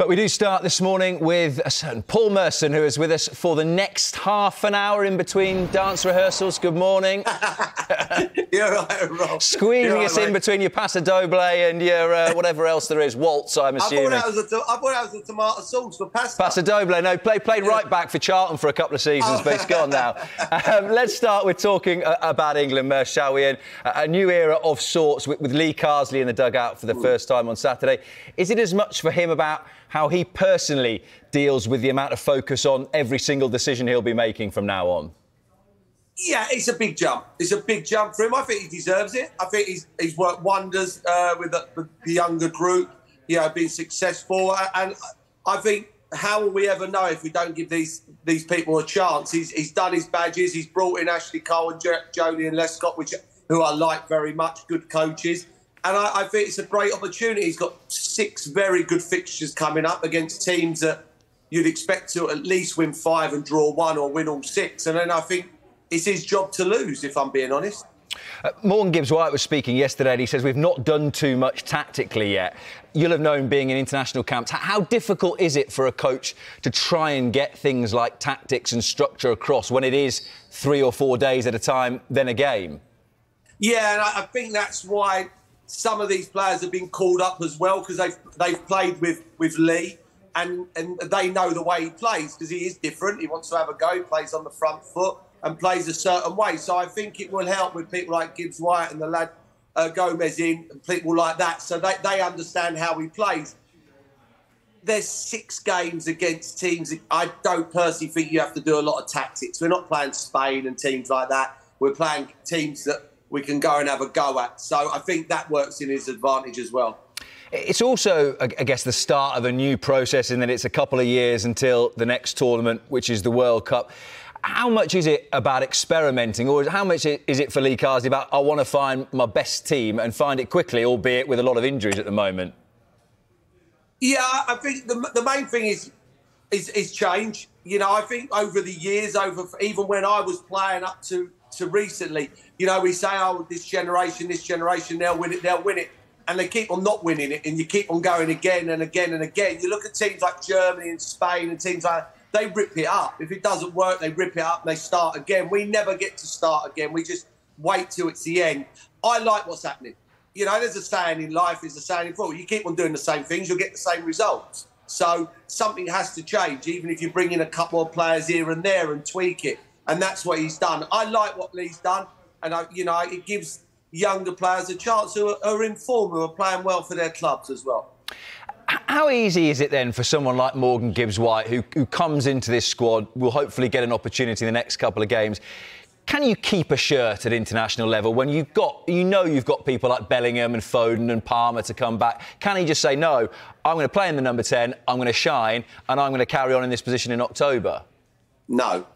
But we do start this morning with a certain Paul Merson, who is with us for the next half an hour in between dance rehearsals. Good morning. You're right, Rob. Squeezing us in between your paso doble and your whatever else there is, waltz, I'm assuming. I thought that was a tomato sauce for pasta. Paso doble, no, played right back for Charlton for a couple of seasons, but it's gone now. Let's start with talking about England, Mersh, shall we? And a new era of sorts with Lee Carsley in the dugout for the first time on Saturday. Is it as much for him about how he personally deals with the amount of focus on every single decision he'll be making from now on? Yeah, it's a big jump. It's a big jump for him. I think he deserves it. I think he's worked wonders with the younger group, been successful. And I think, how will we ever know if we don't give these people a chance? He's done his badges. He's brought in Ashley Cole and Jodie and Lescott, who I like very much, good coaches. And I think it's a great opportunity. He's got 6 very good fixtures coming up against teams that you'd expect to at least win 5 and draw 1 or win all 6. And then I think it's his job to lose, if I'm being honest. Morgan Gibbs-White was speaking yesterday and he says we've not done too much tactically yet. You'll have known, being in international camps, how difficult is it for a coach to try and get things like tactics and structure across when it is 3 or 4 days at a time, then a game? Yeah, and I think that's why some of these players have been called up as well, because they've played with Lee and they know the way he plays, because he is different. He wants to have a go, he plays on the front foot and plays a certain way. So I think it will help with people like Gibbs-White and the lad Gomez in, and people like that, so they understand how he plays. There's 6 games against teams. I don't personally think you have to do a lot of tactics. We're not playing Spain and teams like that. We're playing teams that we can go and have a go at. So I think that works in his advantage as well. It's also, I guess, the start of a new process, in that it's a couple of years until the next tournament, which is the World Cup. How much is it about experimenting, or how much is it for Lee Carsley about, I want to find my best team and find it quickly, albeit with a lot of injuries at the moment? Yeah, I think the main thing is change. I think over the years, even when I was playing up to recently, we say, oh, this generation, they'll win it. And they keep on not winning it, and you keep on going again and again and again. You look at teams like Germany and Spain and teams like that, they rip it up. If it doesn't work, they rip it up and they start again. We never get to start again. We just wait till it's the end. I like what's happening. There's a saying in life, there's a saying in football. You keep on doing the same things, you'll get the same results. So something has to change, even if you bring in a couple of players here and there and tweak it. And that's what he's done. I like what Lee's done. And, it gives younger players a chance who are in form, who are playing well for their clubs as well. How easy is it then for someone like Morgan Gibbs-White, who comes into this squad, will hopefully get an opportunity in the next couple of games? Can you keep a shirt at international level when you've got people like Bellingham and Foden and Palmer to come back? Can he just say, no, I'm going to play in the number 10, I'm going to shine, and I'm going to carry on in this position in October? No.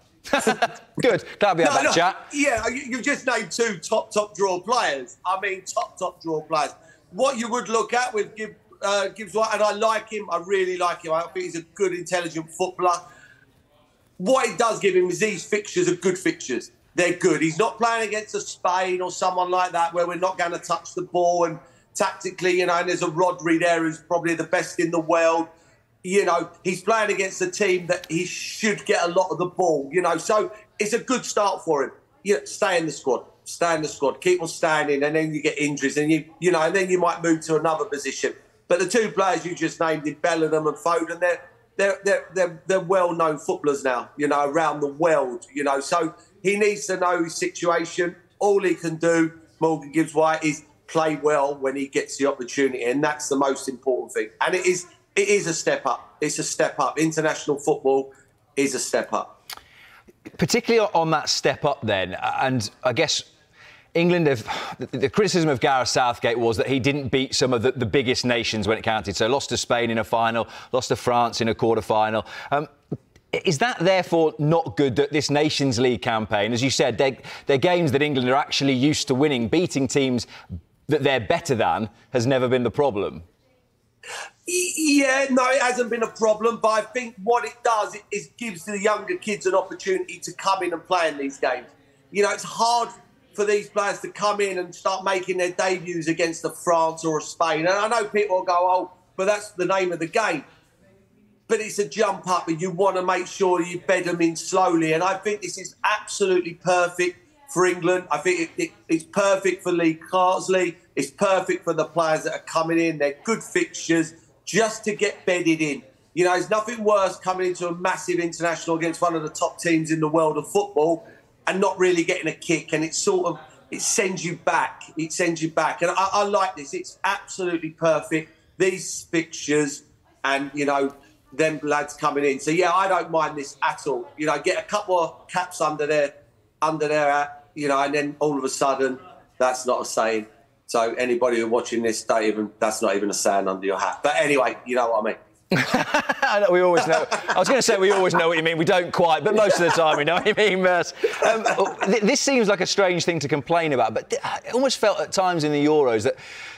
Good. Glad we had that chat. Yeah, you've just named 2 top draw players. I mean, top draw players. What you would look at with Gibbs-White, and I like him, I really like him. I think he's a good, intelligent footballer. What it does give him is these fixtures are good fixtures. They're good. He's not playing against a Spain or someone like that where we're not going to touch the ball, and tactically, and there's a Rodri there who's probably the best in the world. He's playing against a team that he should get a lot of the ball, so it's a good start for him. Stay in the squad, keep on standing, and then you get injuries, and and then you might move to another position. But the 2 players you just named, in Bellingham and Foden, they're well-known footballers now, around the world, So he needs to know his situation. All he can do, Morgan Gibbs-White, is play well when he gets the opportunity, and that's the most important thing. And it is a step up. It's a step up. International football is a step up. Particularly on that step up then, and I guess England the criticism of Gareth Southgate was that he didn't beat some of the biggest nations when it counted. So lost to Spain in a final, lost to France in a quarter-final. Is that therefore not good that this Nations League campaign, as you said, they're games that England are actually used to winning, beating teams that they're better than has never been the problem? Yeah, no, it hasn't been a problem, but I think what it does is gives the younger kids an opportunity to come in and play in these games. It's hard for these players to come in and start making their debuts against a France or a Spain. And I know people will go, oh, but that's the name of the game. but it's a jump up and you want to make sure you bed them in slowly. And I think this is absolutely perfect for England. I think it's perfect for Lee Carsley. It's perfect for the players that are coming in. They're good fixtures just to get bedded in. You know, there's nothing worse coming into a massive international against one of the top teams in the world of football and not really getting a kick. And it sends you back. It sends you back. And I like this. It's absolutely perfect. These fixtures and, you know, them lads coming in. So, yeah, I don't mind this at all. You know, get a couple of caps under there, you know, and then all of a sudden, that's not a saying. So anybody who's watching this, that's not even a saying under your hat. But anyway, you know what I mean. We always know. I was going to say we always know what you mean. We don't quite, but most of the time we know what you mean, Merce. This seems like a strange thing to complain about, but it almost felt at times in the Euros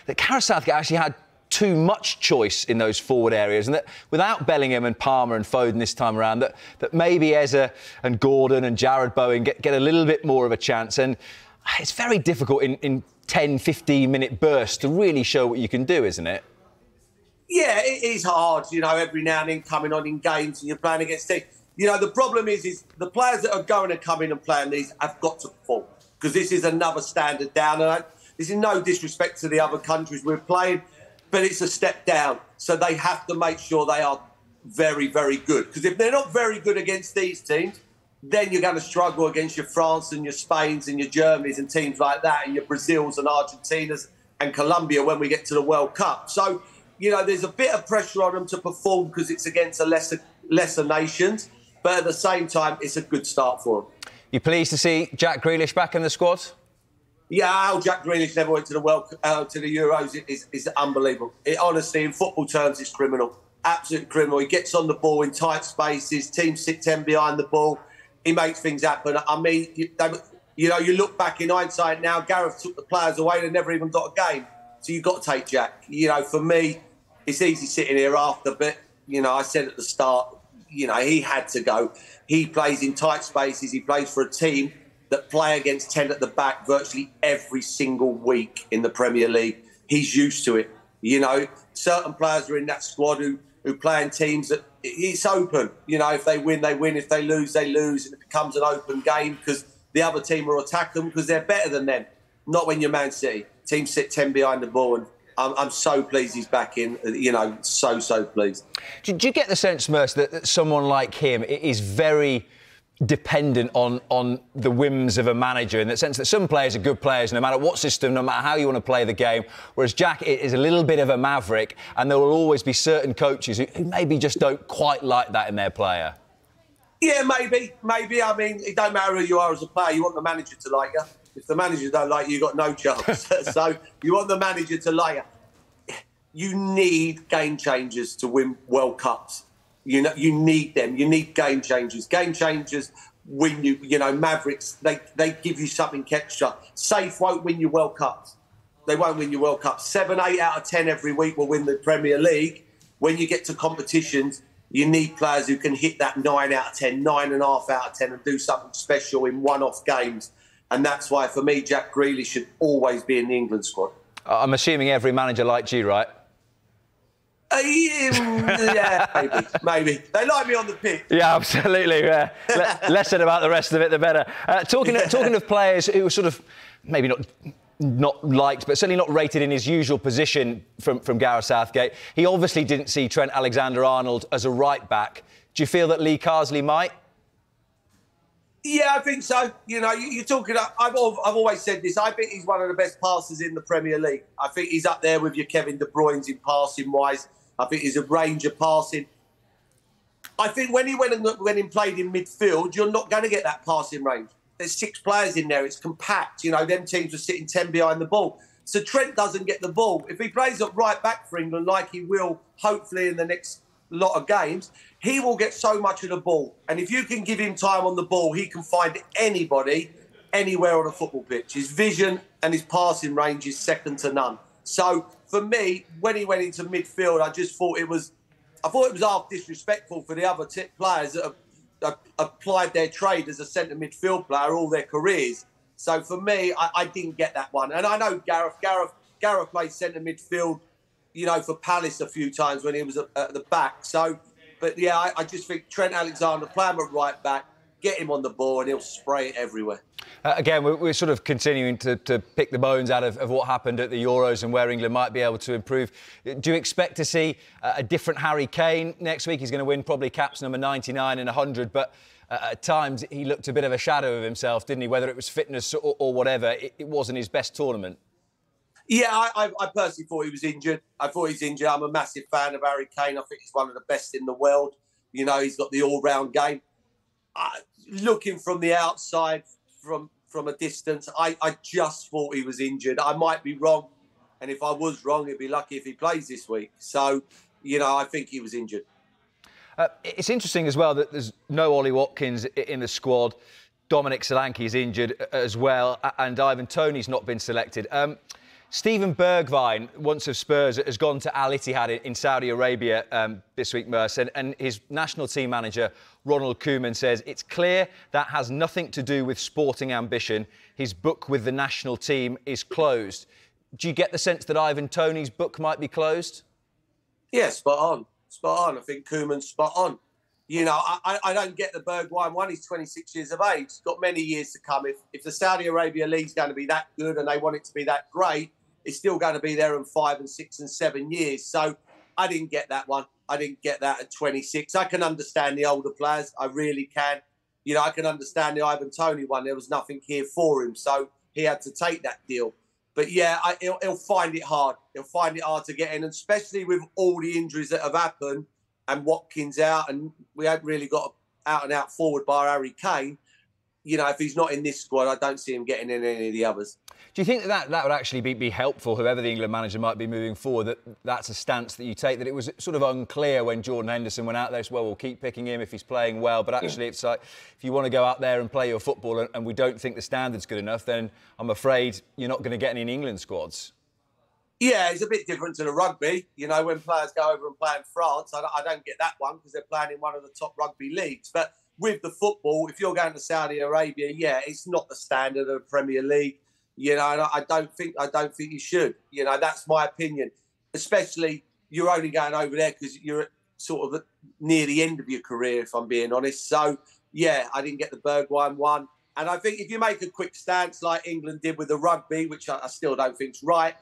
that Gareth Southgate actually had too much choice in those forward areas, and that without Bellingham and Palmer and Foden this time around, that maybe Eze and Gordon and Jarrod Bowen get a little bit more of a chance. And it's very difficult in 10, 15-minute bursts to really show what you can do, isn't it? Yeah, it is hard, you know, every now and then coming on in games and you're playing against teams. You know, the problem is the players that are going to come in and play in these have got to perform, because this is another standard down. And this is no disrespect to the other countries we're playing, but it's a step down. So they have to make sure they are very, very good. Because if they're not very good against these teams, then you're going to struggle against your France and your Spains and your Germanys and teams like that, and your Brazils and Argentinas and Colombia when we get to the World Cup. So, you know, there's a bit of pressure on them to perform because it's against the lesser nations. But at the same time, it's a good start for them. You pleased to see Jack Grealish back in the squad? Yeah, how Jack Grealish never went to the Euros is unbelievable. It honestly, in football terms, is criminal. Absolutely criminal. He gets on the ball in tight spaces. Teams sit 10 behind the ball. He makes things happen. I mean, you know, you look back in hindsight now, Gareth took the players away. They never even got a game. So you've got to take Jack. You know, for me, it's easy sitting here after, but, you know, I said at the start, you know, he had to go. He plays in tight spaces. He plays for a team that play against 10 at the back virtually every single week in the Premier League. He's used to it. You know, certain players are in that squad who play in teams that it's open. You know, if they win, they win. If they lose, they lose. And it becomes an open game because the other team will attack them because they're better than them. Not when you're Man City. Teams sit 10 behind the ball, and I'm so pleased he's back in, you know, so pleased. Do you get the sense, Merce, that someone like him is very dependent on the whims of a manager, in the sense that some players are good players no matter what system, no matter how you want to play the game, whereas Jack is a little bit of a maverick, and there will always be certain coaches who maybe just don't quite like that in their player? Yeah, maybe. I mean, it don't matter who you are as a player. You want the manager to like you. If the manager don't like you, you've got no chance. So you want the manager to like you. You need game changers to win World Cups. You know, you need them. You need game changers. Game changers win you. You know, Mavericks. They give you something extra. Safe won't win you World Cups. They won't win you World Cups. 7, 8 out of 10 every week will win the Premier League. When you get to competitions, you need players who can hit that 9 out of 10, 9.5 out of 10, and do something special in one-off games. And that's why, for me, Jack Grealish should always be in the England squad. I'm assuming every manager liked you, right? Yeah, maybe. They like me on the pitch. Yeah, absolutely. Yeah. Less said about the rest of it, the better. Talking of players who were sort of maybe not liked, but certainly not rated in his usual position from Gareth Southgate, he obviously didn't see Trent Alexander-Arnold as a right-back. Do you feel that Lee Carsley might? Yeah, I think so. You know, you're talking... I've always said this. I think he's one of the best passers in the Premier League. I think he's up there with your Kevin De Bruyne's in passing-wise. I think he's a range of passing. I think when he went and played in midfield, you're not going to get that passing range. There's 6 players in there. It's compact. You know, them teams are sitting 10 behind the ball. So Trent doesn't get the ball. If he plays at right back for England, like he will, hopefully, in the next lot of games, he will get so much of the ball. And if you can give him time on the ball, he can find anybody, anywhere on a football pitch. His vision and his passing range is second to none. So for me, when he went into midfield, I thought it was half disrespectful for the other players that have applied their trade as a centre midfield player all their careers. So for me, I didn't get that one. And I know Gareth played centre midfield, you know, for Palace a few times when he was at the back. So But yeah, I just think Trent Alexander, play him at right back, get him on the ball, and he'll spray it everywhere. Again, we're sort of continuing to pick the bones out of what happened at the Euros and where England might be able to improve. Do you expect to see a different Harry Kane next week? He's going to win probably caps number 99 and 100, but at times he looked a bit of a shadow of himself, didn't he? Whether it was fitness or whatever, it wasn't his best tournament. Yeah, I personally thought he was injured. I thought he's injured. I'm a massive fan of Harry Kane. I think he's one of the best in the world. You know, he's got the all-round game. Looking from the outside, from a distance, I just thought he was injured. I might be wrong. And if I was wrong, he'd be lucky if he plays this week. So, you know, I think he was injured. It's interesting as well that there's no Ollie Watkins in the squad. Dominic Solanke is injured as well. And Ivan Toney's not been selected. Steven Bergwijn, once of Spurs, has gone to Al Ittihad in Saudi Arabia this week, Merson, and his national team manager, Ronald Koeman, says it's clear that has nothing to do with sporting ambition. His book with the national team is closed. Do you get the sense that Ivan Toney's book might be closed? Yeah, spot on. Spot on. I think Koeman's spot on. You know, I don't get the Bergwijn one. He's 26 years of age. He's got many years to come. If the Saudi Arabia League's going to be that good and they want it to be that great, it's still going to be there in 5 and 6 and 7 years. So I didn't get that one. I didn't get that at 26. I can understand the older players. I really can. You know, I can understand the Ivan Toney one. There was nothing here for him. So he had to take that deal. But yeah, he'll find it hard. He'll find it hard to get in, and especially with all the injuries that have happened and Watkins out, and we haven't really got out-and-out forward by Harry Kane. You know, if he's not in this squad, I don't see him getting in any of the others. Do you think that would actually be helpful, whoever the England manager might be moving forward, that's a stance that you take, that it was sort of unclear when Jordan Henderson went out there, so, well, we'll keep picking him if he's playing well, but actually it's like, if you want to go out there and play your football and we don't think the standard's good enough, then I'm afraid you're not going to get any in England squads. Yeah, it's a bit different to the rugby. You know, when players go over and play in France, I don't get that one because they're playing in one of the top rugby leagues. But with the football, if you're going to Saudi Arabia, yeah, it's not the standard of the Premier League. You know, and I don't think you should. You know, that's my opinion. Especially, you're only going over there because you're at sort of near the end of your career, if I'm being honest. So, yeah, I didn't get the Bergwijn one. And I think if you make a quick stance like England did with the rugby, which I still don't think's right,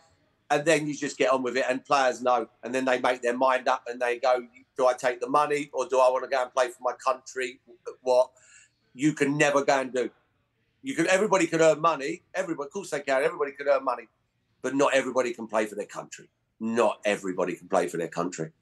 and then you just get on with it, and players know, and then they make their mind up and they go, do I take the money or do I want to go and play for my country? What you can never go and do. Everybody can earn money. Everybody, of course they can. Everybody can earn money, but not everybody can play for their country. Not everybody can play for their country.